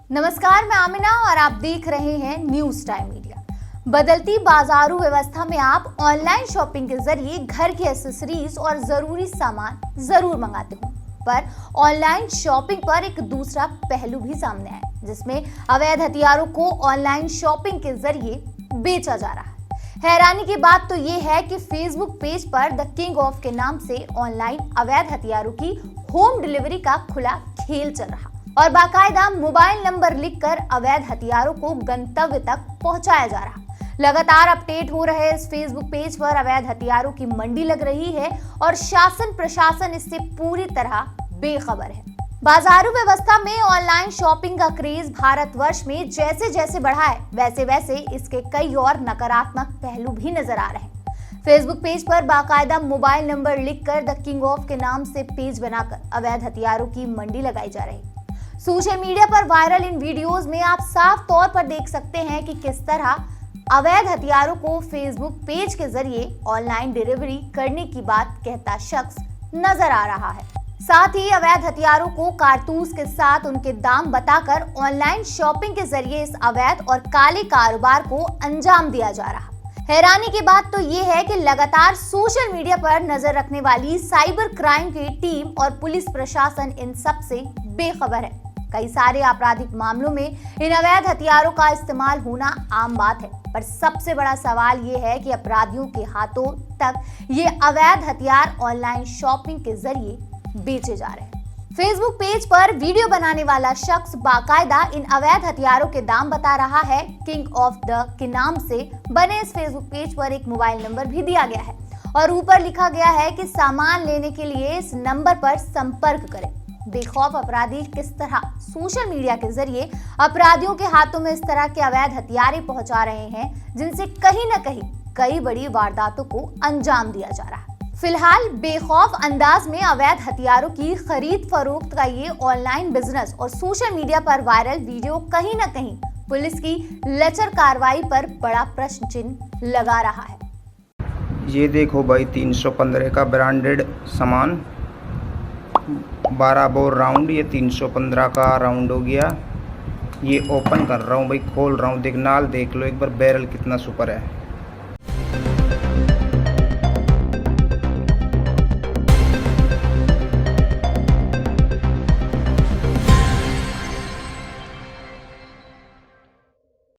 नमस्कार, मैं आमिना और आप देख रहे हैं न्यूज टाइम मीडिया। बदलती बाजारू व्यवस्था में आप ऑनलाइन शॉपिंग के जरिए घर की एक्सेसरीज और जरूरी सामान जरूर मंगाते हो, पर ऑनलाइन शॉपिंग पर एक दूसरा पहलू भी सामने आया, जिसमें अवैध हथियारों को ऑनलाइन शॉपिंग के जरिए बेचा जा रहा है। हैरानी की बात तो ये है कि फेसबुक पेज पर द किंग ऑफ के नाम से ऑनलाइन अवैध हथियारों की होम डिलीवरी का खुला खेल चल रहा और बाकायदा मोबाइल नंबर लिखकर अवैध हथियारों को गंतव्य तक पहुंचाया जा रहा। लगातार अपडेट हो रहे इस फेसबुक पेज पर अवैध हथियारों की मंडी लग रही है और शासन प्रशासन इससे पूरी तरह बेखबर है। बाजारू व्यवस्था में ऑनलाइन शॉपिंग का क्रेज भारतवर्ष में जैसे जैसे बढ़ा है, वैसे वैसे इसके कई और नकारात्मक पहलू भी नजर आ रहे हैं। फेसबुक पेज पर बाकायदा मोबाइल नंबर लिखकर द किंग ऑफ के नाम से पेज बनाकर अवैध हथियारों की मंडी लगाई जा रही है। सोशल मीडिया पर वायरल इन वीडियोस में आप साफ तौर पर देख सकते हैं कि किस तरह अवैध हथियारों को फेसबुक पेज के जरिए ऑनलाइन डिलीवरी करने की बात कहता शख्स नजर आ रहा है। साथ ही अवैध हथियारों को कारतूस के साथ उनके दाम बताकर ऑनलाइन शॉपिंग के जरिए इस अवैध और काले कारोबार को अंजाम दिया जा रहा। हैरानी की बात तो ये है कि लगातार सोशल मीडिया पर नजर रखने वाली साइबर क्राइम की टीम और पुलिस प्रशासन इन सब से बेखबर है। कई सारे आपराधिक मामलों में इन अवैध हथियारों का इस्तेमाल होना आम बात है, पर सबसे बड़ा सवाल ये है कि अपराधियों के हाथों तक ये अवैध हथियार ऑनलाइन शॉपिंग के जरिए बेचे जा रहे हैं। फेसबुक पेज पर वीडियो बनाने वाला शख्स बाकायदा इन अवैध हथियारों के दाम बता रहा है। किंग ऑफ द के नाम से बने इस फेसबुक पेज पर एक मोबाइल नंबर भी दिया गया है और ऊपर लिखा गया है कि सामान लेने के लिए इस नंबर पर संपर्क करें। बेखौफ अपराधी किस तरह सोशल मीडिया के जरिए अपराधियों के हाथों में इस तरह के अवैध हथियार पहुंचा रहे हैं, जिनसे कहीं न कहीं कई बड़ी वारदातों को अंजाम दिया जा रहा है। फिलहाल बेखौफ अंदाज में अवैध हथियारों की खरीद फरोख्त का ये ऑनलाइन बिजनेस और सोशल मीडिया पर वायरल वीडियो कहीं न कहीं पुलिस की लचर कार्रवाई पर बड़ा प्रश्न चिन्ह लगा रहा है। ये देखो भाई, 315 का ब्रांडेड सामान, 12 बोर राउंड, ये 315 का राउंड हो गया। ये ओपन कर रहा हूँ भाई, खोल रहा हूँ, देख नाल देख लो एक बार, बैरल कितना सुपर है।